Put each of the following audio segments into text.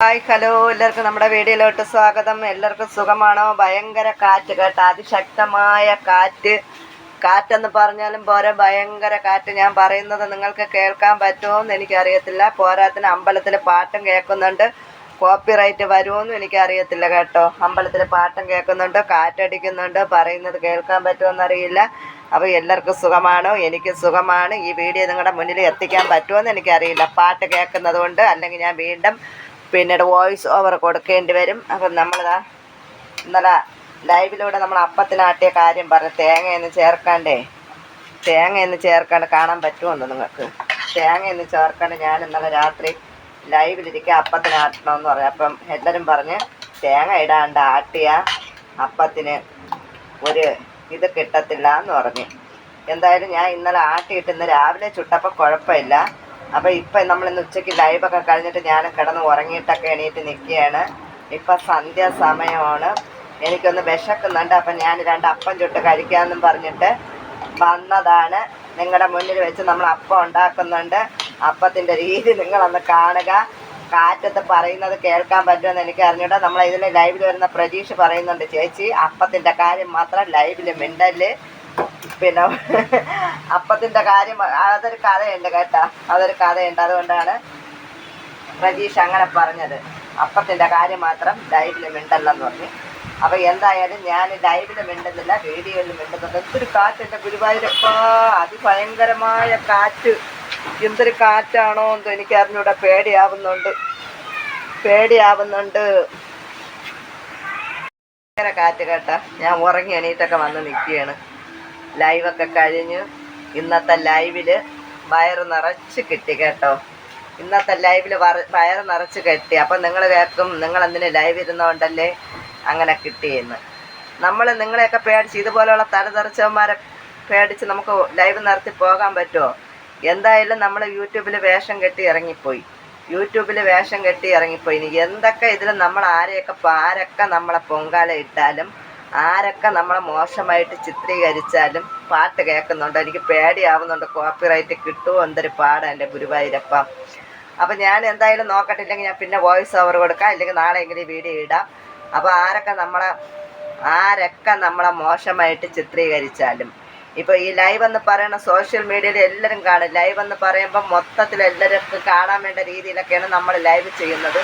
Hi hello, എല്ലാവർക്കും നമ്മുടെ വീഡിയോയിലോട്ട് സ്വാഗതം. എല്ലാവർക്കും സുഖമാണോ? ഭയങ്കര കാറ്റ് കേട്ടോ, അതിശക്തമായ കാറ്റെന്ന് പറഞ്ഞാലും പോരാ, ഭയങ്കര കാറ്റ്. ഞാൻ പറയുന്നത് നിങ്ങൾക്ക് കേൾക്കാൻ പറ്റുമോയെന്ന് എനിക്കറിയത്തില്ല. പോരാത്തിന് അമ്പലത്തിൽ പാട്ടും കേൾക്കുന്നുണ്ട്. കോപ്പിറൈറ്റ് വരുമോയെന്നും എനിക്കറിയത്തില്ല കേട്ടോ. അമ്പലത്തിൽ പാട്ടും കേൾക്കുന്നുണ്ട്, കാറ്റടിക്കുന്നുണ്ട്. പറയുന്നത് കേൾക്കാൻ പറ്റുമോയെന്നറിയില്ല. അപ്പോൾ എല്ലാവർക്കും സുഖമാണോ? എനിക്ക് സുഖമാണ്. ഈ വീഡിയോ നിങ്ങളുടെ മുന്നിൽ എത്തിക്കാൻ പറ്റുമോയെന്ന് എനിക്കറിയില്ല. പാട്ട് കേൾക്കുന്നത് കൊണ്ട്, അല്ലെങ്കിൽ ഞാൻ വീണ്ടും പിന്നീട് വോയിസ് ഓവർ കൊടുക്കേണ്ടി വരും. അപ്പം നമ്മളിതാ ഇന്നലെ ലൈവിലൂടെ നമ്മൾ അപ്പത്തിനാട്ടിയ കാര്യം പറഞ്ഞു. തേങ്ങയൊന്നും ചേർക്കാണ്ട് കാണാൻ പറ്റുമെന്ന് നിങ്ങൾക്ക്. തേങ്ങയൊന്നും ചേർക്കാണ്ട് ഞാൻ ഇന്നലെ രാത്രി ലൈവിലിരിക്കുക അപ്പത്തിനാട്ടണമെന്ന് പറഞ്ഞു. അപ്പം എല്ലാവരും പറഞ്ഞ് തേങ്ങ ഇടാണ്ട് ആട്ടിയ അപ്പത്തിന് ഒരു ഇത് കിട്ടത്തില്ല എന്ന് പറഞ്ഞു. എന്തായാലും ഞാൻ ഇന്നലെ ആട്ടിയിട്ട് ഇന്ന് രാവിലെ ചുട്ടപ്പോൾ കുഴപ്പമില്ല. അപ്പോൾ ഇപ്പം നമ്മളിന്ന് ഉച്ചയ്ക്ക് ലൈവൊക്കെ കഴിഞ്ഞിട്ട് ഞാൻ കിടന്ന് ഉറങ്ങിയിട്ടൊക്കെ എണീറ്റ് നിൽക്കുകയാണ്. ഇപ്പം സന്ധ്യാസമയമാണ്. എനിക്കൊന്ന് വിശക്കുന്നുണ്ട്. അപ്പം ഞാൻ 2 അപ്പം ചുട്ട് കഴിക്കാമെന്നും പറഞ്ഞിട്ട് വന്നതാണ്. നിങ്ങളുടെ മുന്നിൽ വെച്ച് നമ്മൾ അപ്പം ഉണ്ടാക്കുന്നുണ്ട്. അപ്പത്തിൻ്റെ രീതി നിങ്ങളൊന്ന് കാണുക. കാറ്റത്ത് പറയുന്നത് കേൾക്കാൻ പറ്റുമെന്ന് എനിക്ക് അറിഞ്ഞൂടാ. ഇതിൽ ലൈവിൽ വരുന്ന പ്രതീക്ഷ പറയുന്നുണ്ട്, ചേച്ചി അപ്പത്തിൻ്റെ കാര്യം മാത്രം ലൈവിൽ മിണ്ടല്. പിന്നെ അപ്പത്തിൻ്റെ കാര്യം അതൊരു കഥയുണ്ട് കേട്ടോ, അതൊരു കഥയുണ്ട്. അതുകൊണ്ടാണ് പ്രജീഷ് അങ്ങനെ പറഞ്ഞത്. അപ്പത്തിൻ്റെ കാര്യം മാത്രം ലൈവിൽ മിണ്ടല്ലെന്ന് പറഞ്ഞു. അപ്പോൾ എന്തായാലും ഞാൻ ലൈവിൽ മിണ്ടുന്നില്ല, വീഡിയോയിൽ മിണ്ടുന്നുണ്ട്. എന്തൊരു കാറ്റ് ഗുരുവായൂരപ്പ, അതിഭയങ്കരമായ കാറ്റ്. എന്തൊരു കാറ്റാണോ എന്തോ എനിക്ക് അറിഞ്ഞൂടെ. പേടിയാവുന്നുണ്ട്. ഭയങ്കര കാറ്റ് കേട്ടോ. ഞാൻ ഉറങ്ങി എണീറ്റൊക്കെ വന്ന് നിൽക്കുകയാണ്. ലൈവൊക്കെ കഴിഞ്ഞു. ഇന്നത്തെ ലൈവിൽ വയറ് നിറച്ച് കിട്ടി കേട്ടോ. ഇന്നത്തെ ലൈവിൽ വയറ് നിറച്ച് കിട്ടി. അപ്പം നിങ്ങൾ കേൾക്കും, നിങ്ങളെന്തിന് ലൈവ് ഇരുന്നോണ്ടല്ലേ അങ്ങനെ കിട്ടിയെന്ന്. നിങ്ങളെയൊക്കെ പേടിച്ച്, ഇതുപോലെയുള്ള തലതെറിച്ചവന്മാരെ പേടിച്ച് നമുക്ക് ലൈവ് നടത്തി പോകാൻ പറ്റുമോ? എന്തായാലും നമ്മൾ യൂട്യൂബിൽ വേഷം കെട്ടി ഇറങ്ങിപ്പോയി. ഇനി എന്തൊക്കെ ഇതിൽ നമ്മൾ ആരൊക്കെ നമ്മളെ പൊങ്കാല ഇട്ടാലും, ആരൊക്കെ നമ്മളെ മോശമായിട്ട് ചിത്രീകരിച്ചാലും പാട്ട് കേൾക്കുന്നുണ്ട്. എനിക്ക് പേടിയാവുന്നുണ്ട്, കോപ്പിറൈറ്റ് കിട്ടുമോ എന്തൊരു പാടാണ് എൻ്റെ ഗുരുവായൂരപ്പ. അപ്പം ഞാൻ എന്തായാലും നോക്കട്ടില്ലെങ്കിൽ ഞാൻ പിന്നെ വോയിസ് ഓവർ കൊടുക്കാം, അല്ലെങ്കിൽ നാളെയെങ്കിലും വീഡിയോ ഇടാം. അപ്പോൾ ആരൊക്കെ നമ്മളെ മോശമായിട്ട് ചിത്രീകരിച്ചാലും, ഇപ്പോൾ ഈ ലൈവ് എന്ന് പറയുന്ന സോഷ്യൽ മീഡിയയിൽ എല്ലാവരും കാണും. ലൈവ് എന്ന് പറയുമ്പോൾ മൊത്തത്തിൽ എല്ലാവർക്കും കാണാൻ വേണ്ട രീതിയിലൊക്കെയാണ് നമ്മൾ ലൈവ് ചെയ്യുന്നത്.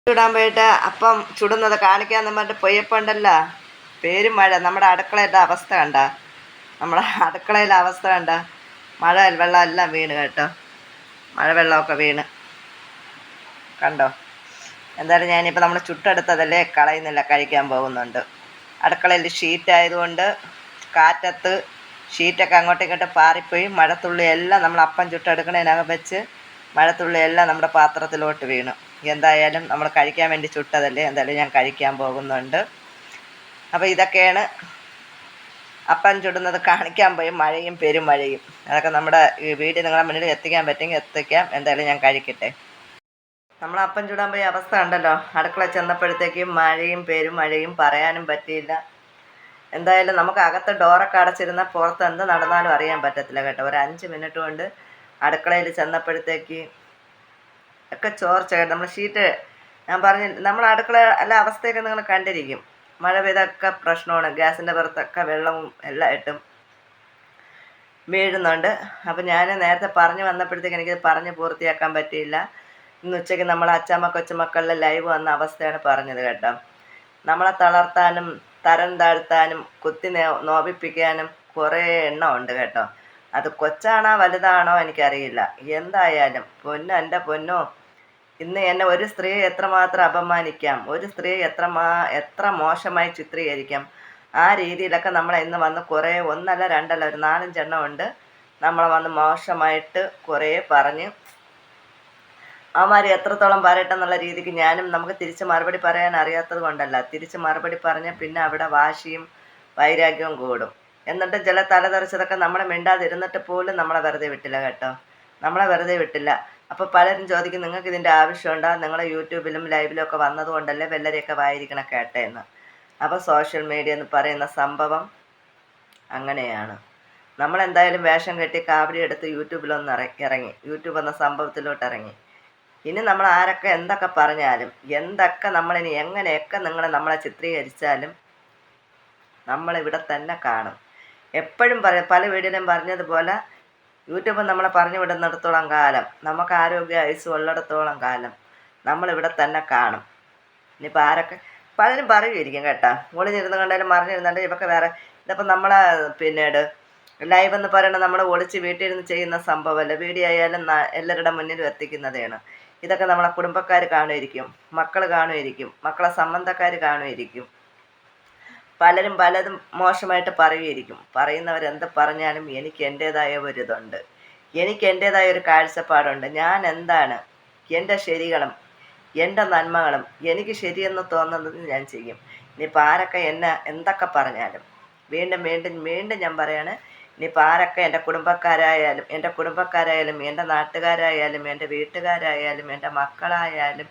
ചുടാൻ പോയിട്ട് അപ്പം ചുടുന്നത് കാണിക്കാമെന്ന് പറഞ്ഞിട്ട് പൊയ്യപ്പുണ്ടല്ലോ, പേരും മഴ. നമ്മുടെ അടുക്കളയുടെ അവസ്ഥ കണ്ട, മഴ വെള്ളം എല്ലാം വീണ് കേട്ടോ. മഴവെള്ളമൊക്കെ വീണ് കണ്ടോ. എന്തായാലും ഞാനിപ്പോൾ നമ്മൾ ചുട്ടെടുത്തതല്ലേ കളയുന്നില്ല, കഴിക്കാൻ പോകുന്നുണ്ട്. അടുക്കളയിൽ ഷീറ്റ് ആയതുകൊണ്ട് കാറ്റത്ത് ഷീറ്റൊക്കെ അങ്ങോട്ടും ഇങ്ങോട്ടും പാറിപ്പോയി. മഴത്തുള്ളി എല്ലാം നമ്മൾ അപ്പം ചുട്ടെടുക്കണതിനകം വെച്ച് മഴത്തുള്ളി എല്ലാം നമ്മുടെ പാത്രത്തിലോട്ട് വീണു. എന്തായാലും നമ്മൾ കഴിക്കാൻ വേണ്ടി ചുട്ടതല്ലേ, എന്തായാലും ഞാൻ കഴിക്കാൻ പോകുന്നുണ്ട്. അപ്പോൾ ഇതൊക്കെയാണ് അപ്പം ചുടുന്നത് കാണിക്കാൻ പോയി. മഴയും പെരുമഴയും അതൊക്കെ നമ്മുടെ ഈ വീഡിയോ നിങ്ങളുടെ മുന്നിൽ എത്തിക്കാൻ പറ്റുമെങ്കിൽ എത്തിക്കാം. എന്തായാലും ഞാൻ കഴിക്കട്ടെ. നമ്മൾ അപ്പം ചുടാൻ പോയി അവസ്ഥ ഉണ്ടല്ലോ. അടുക്കള ചെന്നപ്പോഴത്തേക്കും മഴയും പെരുമഴയും പറയാനും പറ്റിയില്ല. എന്തായാലും നമുക്ക് അകത്ത് ഡോറൊക്കെ അടച്ചിരുന്ന പുറത്ത് എന്ത് നടന്നാലും അറിയാൻ പറ്റത്തില്ല കേട്ടോ. ഒരു 5 മിനിറ്റ് കൊണ്ട് അടുക്കളയിൽ ചെന്നപ്പോഴത്തേക്ക് ഒക്കെ ചോർച്ച കേട്ടോ. നമ്മൾ ഷീറ്റ് ഞാൻ പറഞ്ഞ നമ്മൾ അടുക്കള എല്ലാ അവസ്ഥയൊക്കെ നിങ്ങൾ കണ്ടിരിക്കും. മഴ പെയ്തൊക്കെ പ്രശ്നമാണ്. ഗ്യാസിൻ്റെ പുറത്തൊക്കെ വെള്ളവും എല്ലായിട്ടും വീഴുന്നുണ്ട്. അപ്പം ഞാൻ നേരത്തെ പറഞ്ഞു വന്നപ്പോഴത്തേക്ക് എനിക്കത് പറഞ്ഞ് പൂർത്തിയാക്കാൻ പറ്റിയില്ല. ഇന്ന് ഉച്ചയ്ക്ക് നമ്മൾ അച്ചാമ്മ കൊച്ചുമക്കളുടെ ലൈവ് വന്ന അവസ്ഥയാണ് പറഞ്ഞത് കേട്ടോ. നമ്മളെ തളർത്താനും തരം താഴ്ത്താനും കുത്തി നോവിപ്പിക്കാനും കുറേ എണ്ണം ഉണ്ട് കേട്ടോ. അത് കൊച്ചാണോ വലുതാണോ എനിക്കറിയില്ല. എന്തായാലും എൻ്റെ പൊന്നോ, ഇന്ന് എന്നെ ഒരു സ്ത്രീയെ എത്രമാത്രം അപമാനിക്കാം, ഒരു സ്ത്രീയെ എത്ര മോശമായി ചിത്രീകരിക്കാം, ആ രീതിയിലൊക്കെ നമ്മളെ ഇന്ന് വന്ന് കുറേ, ഒന്നല്ല രണ്ടല്ല, ഒരു 4-5 എണ്ണം ഉണ്ട് നമ്മളെ വന്ന് മോശമായിട്ട് കുറേ പറഞ്ഞ്. അവന്മാർ എത്രത്തോളം പറയട്ടെ എന്നുള്ള രീതിക്ക് നമുക്ക് തിരിച്ച് മറുപടി പറയാൻ അറിയാത്തത് കൊണ്ടല്ല, തിരിച്ച് മറുപടി പറഞ്ഞാൽ പിന്നെ അവിടെ വാശിയും വൈരാഗ്യവും കൂടും. എന്നിട്ട് ചില തലതെറിച്ചതൊക്കെ നമ്മളെ മിണ്ടാതിരുന്നിട്ട് പോലും നമ്മളെ വെറുതെ വിട്ടില്ല കേട്ടോ, നമ്മളെ വെറുതെ വിട്ടില്ല. അപ്പോൾ പലരും ചോദിക്കും, നിങ്ങൾക്ക് ഇതിൻ്റെ ആവശ്യമുണ്ടോ, നിങ്ങൾ യൂട്യൂബിലും ലൈവിലും ഒക്കെ വന്നതുകൊണ്ടല്ലേ വെല്ലരെയൊക്കെ വായിരിക്കണം കേട്ടേ എന്ന്. അപ്പോൾ സോഷ്യൽ മീഡിയ എന്ന് പറയുന്ന സംഭവം അങ്ങനെയാണ്. നമ്മളെന്തായാലും വേഷം കെട്ടി കാവടി എടുത്ത് യൂട്യൂബിലൊന്ന് ഇറങ്ങി, യൂട്യൂബ് എന്ന സംഭവത്തിലോട്ട് ഇറങ്ങി. ഇനി നമ്മൾ ആരൊക്കെ എന്തൊക്കെ പറഞ്ഞാലും, എന്തൊക്കെ നമ്മളിനി എങ്ങനെയൊക്കെ നമ്മളെ ചിത്രീകരിച്ചാലും നമ്മളിവിടെ തന്നെ കാണും. എപ്പോഴും പല വീഡിയോയിലും പറഞ്ഞതുപോലെ, യൂട്യൂബ് നമ്മളെ പറഞ്ഞു വിടുന്നിടത്തോളം കാലം, നമുക്ക് ആരോഗ്യ ആയുസ് ഉള്ളിടത്തോളം കാലം നമ്മളിവിടെ തന്നെ കാണും. ഇനിയിപ്പോൾ ആരൊക്കെ പലരും പറയുമായിരിക്കും കേട്ടോ, ഒളിഞ്ഞിരുന്ന് കണ്ടാലും മറിഞ്ഞിരുന്നുണ്ടെങ്കിൽ ഇവർക്ക് വേറെ. ഇതിപ്പോൾ നമ്മളെ പിന്നീട് ലൈവ് എന്ന് പറയുന്നത് നമ്മൾ ഒളിച്ച് വീട്ടിലിരുന്ന് ചെയ്യുന്ന സംഭവമല്ല, വീഡിയോ ആയാലും എല്ലാവരുടെ മുന്നിലും എത്തിക്കുന്നതാണ്. ഇതൊക്കെ നമ്മളെ കുടുംബക്കാർ കാണുമായിരിക്കും, മക്കൾ കാണുമായിരിക്കും, മക്കളെ സംബന്ധക്കാർ കാണുമായിരിക്കും. പലരും പലതും മോശമായിട്ട് പറയുമായിരിക്കും. പറയുന്നവരെന്ത് പറഞ്ഞാലും എനിക്ക് എൻ്റേതായ ഒരിതുണ്ട്, എനിക്ക് എൻ്റേതായ ഒരു കാഴ്ചപ്പാടുണ്ട്. ഞാൻ എന്താണ്, എൻ്റെ ശരികളും എൻ്റെ നന്മകളും എനിക്ക് ശരിയെന്ന് തോന്നുന്നത് ഞാൻ ചെയ്യും. ഇനിയിപ്പോൾ ആരൊക്കെ എന്നെ എന്തൊക്കെ പറഞ്ഞാലും, വീണ്ടും വീണ്ടും വീണ്ടും ഞാൻ പറയാണ്, ഇനിയിപ്പോൾ ആരൊക്കെ എൻ്റെ കുടുംബക്കാരായാലും എൻ്റെ നാട്ടുകാരായാലും എൻ്റെ വീട്ടുകാരായാലും എൻ്റെ മക്കളായാലും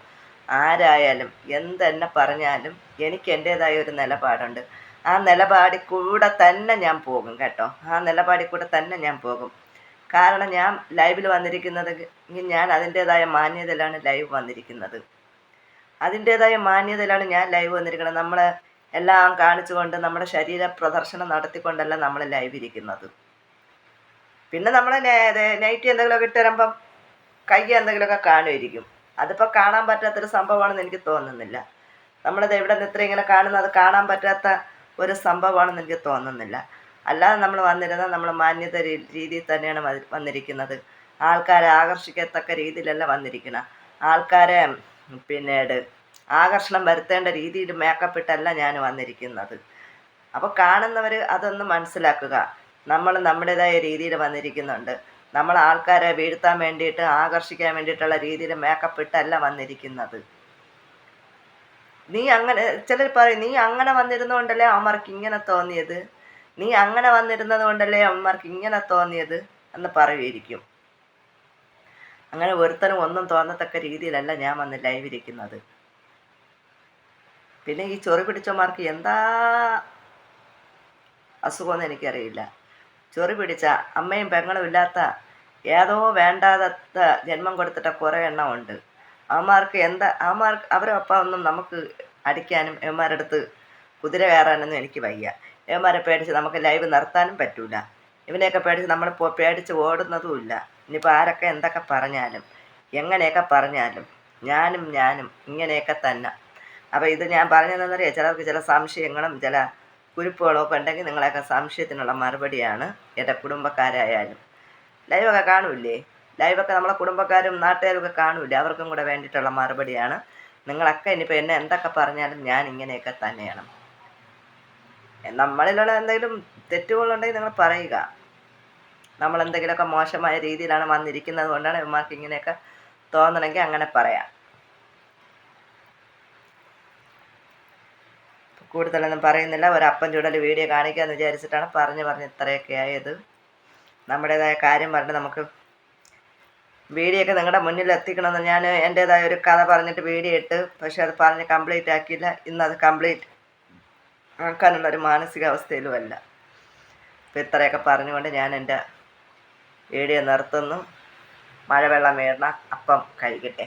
ആരായാലും എന്തെന്നെ പറഞ്ഞാലും എനിക്ക് എൻ്റേതായ ഒരു നിലപാടുണ്ട്. ആ നിലപാടിൽ കൂടെ തന്നെ ഞാൻ പോകും കേട്ടോ, ആ നിലപാടിൽ കൂടെ തന്നെ ഞാൻ പോകും. കാരണം ഞാൻ ലൈവിൽ വന്നിരിക്കുന്നത്, ഞാൻ അതിൻ്റേതായ മാന്യതയിലാണ് ലൈവ് വന്നിരിക്കുന്നത്, അതിൻ്റേതായ മാന്യതയിലാണ് ഞാൻ ലൈവ് വന്നിരിക്കുന്നത്. നമ്മൾ എല്ലാം കാണിച്ചുകൊണ്ട് നമ്മുടെ ശരീര പ്രദർശനം നടത്തിക്കൊണ്ടല്ല നമ്മൾ ലൈവ് ഇരിക്കുന്നത്. പിന്നെ നമ്മൾ നൈറ്റ് എന്തെങ്കിലുമൊക്കെ ഇട്ട് വരുമ്പം കൈ എന്തെങ്കിലുമൊക്കെ കാണുമായിരിക്കും. അതിപ്പോൾ കാണാൻ പറ്റാത്തൊരു സംഭവമാണെന്ന് എനിക്ക് തോന്നുന്നില്ല. നമ്മളിത് എവിടെ നിന്ന് ഇത്ര ഇങ്ങനെ കാണുന്നത്, അത് കാണാൻ പറ്റാത്ത ഒരു സംഭവമാണെന്ന് എനിക്ക് തോന്നുന്നില്ല. അല്ലാതെ നമ്മൾ വന്നിരുന്നാൽ നമ്മൾ മാന്യത രീതിയിൽ തന്നെയാണ് വന്നിരിക്കുന്നത്. ആൾക്കാരെ ആകർഷിക്കത്തക്ക രീതിയിലല്ല വന്നിരിക്കണം. ആൾക്കാരെ പിന്നീട് ആകർഷണം വരുത്തേണ്ട രീതിയിൽ മേക്കപ്പ് ഇട്ടല്ല ഞാൻ വന്നിരിക്കുന്നത്. അപ്പോൾ കാണുന്നവർ അതൊന്ന് മനസ്സിലാക്കുക. നമ്മൾ നമ്മുടേതായ രീതിയിൽ വന്നിരിക്കുന്നുണ്ട്. നമ്മൾ ആൾക്കാരെ വീഴ്ത്താൻ വേണ്ടിയിട്ട്, ആകർഷിക്കാൻ വേണ്ടിയിട്ടുള്ള രീതിയിൽ മേക്കപ്പ് ഇട്ടല്ല വന്നിരിക്കുന്നത്. നീ അങ്ങനെ, ചിലർ പറയും, നീ അങ്ങനെ വന്നിരുന്നതുകൊണ്ടല്ലേ അവന്മാർക്ക് ഇങ്ങനെ തോന്നിയത്, നീ അങ്ങനെ വന്നിരുന്നത് കൊണ്ടല്ലേ അവന്മാർക്ക് ഇങ്ങനെ തോന്നിയത് എന്ന് പറയുമായിരിക്കും. അങ്ങനെ ഒരുത്തനും ഒന്നും തോന്നത്തക്ക രീതിയിലല്ല ഞാൻ വന്ന് ലൈവ് ഇരിക്കുന്നത്. പിന്നെ ഈ ചൊറി പിടിച്ചവന്മാർക്ക് എന്താ അസുഖമെന്ന് എനിക്കറിയില്ല. ചൊറി പിടിച്ച അമ്മയും പെങ്ങളും ഇല്ലാത്ത ഏതോ വേണ്ടാത്ത ജന്മം കൊടുത്തിട്ട കുറേ എണ്ണം ഉണ്ട്. അവരൊപ്പം ഒന്നും നമുക്ക് അടിക്കാനും ഇവന്മാരുടെ അടുത്ത് കുതിര കയറാനൊന്നും എനിക്ക് വയ്യ. ഇവന്മാരെ പേടിച്ച് നമുക്ക് ലൈവ് നിർത്താനും പറ്റൂല. ഇവനെയൊക്കെ പേടിച്ച് നമ്മൾ പേടിച്ച് ഓടുന്നതുമില്ല. ഇനിയിപ്പോൾ ആരൊക്കെ എന്തൊക്കെ പറഞ്ഞാലും എങ്ങനെയൊക്കെ പറഞ്ഞാലും ഞാനും ഇങ്ങനെയൊക്കെ തന്നെ. അപ്പോൾ ഇത് ഞാൻ പറഞ്ഞതെന്നറിയാം, ചിലർക്ക് ചില സംശയങ്ങളും ചില കുരിപ്പുകളും ഒക്കെ ഉണ്ടെങ്കിൽ നിങ്ങളെയൊക്കെ സംശയത്തിനുള്ള മറുപടിയാണ്. എൻ്റെ കുടുംബക്കാരായാലും ലൈവൊക്കെ കാണൂല്ലേ, ലൈവൊക്കെ നമ്മളെ കുടുംബക്കാരും നാട്ടുകാരൊക്കെ കാണൂല്ലേ, അവർക്കും കൂടെ വേണ്ടിയിട്ടുള്ള മറുപടിയാണ്. നിങ്ങളൊക്കെ ഇനിയിപ്പോൾ എന്നെ എന്തൊക്കെ പറഞ്ഞാലും ഞാൻ ഇങ്ങനെയൊക്കെ തന്നെയാണ്. നമ്മളിലുള്ള എന്തെങ്കിലും തെറ്റുകളുണ്ടെങ്കിൽ നിങ്ങൾ പറയുക. നമ്മളെന്തെങ്കിലുമൊക്കെ മോശമായ രീതിയിലാണ് വന്നിരിക്കുന്നത് കൊണ്ടാണ് ഇവന്മാർക്ക് ഇങ്ങനെയൊക്കെ തോന്നണമെങ്കിൽ അങ്ങനെ പറയാം. കൂടുതലൊന്നും പറയുന്നില്ല, ഒരപ്പം ചൂടൽ വീഡിയോ കാണിക്കാമെന്ന് വിചാരിച്ചിട്ടാണ് പറഞ്ഞ് ഇത്രയൊക്കെ ആയത്. നമ്മുടേതായ കാര്യം പറഞ്ഞ് നമുക്ക് വീഡിയോ ഒക്കെ നിങ്ങളുടെ മുന്നിൽ എത്തിക്കണമെന്ന് ഞാൻ എൻ്റേതായ ഒരു കഥ പറഞ്ഞിട്ട് വീഡിയോ ഇട്ട്, പക്ഷെ അത് പറഞ്ഞ് കംപ്ലീറ്റ് ആക്കിയില്ല. ഇന്നത് കംപ്ലീറ്റ് ആക്കാനുള്ളൊരു മാനസികാവസ്ഥയിലുമല്ല. അപ്പോൾ ഇത്രയൊക്കെ പറഞ്ഞുകൊണ്ട് ഞാൻ എൻ്റെ വീഡിയോ നിർത്തുന്നു. മഴവെള്ളം വീണ അപ്പം കഴിക്കട്ടെ.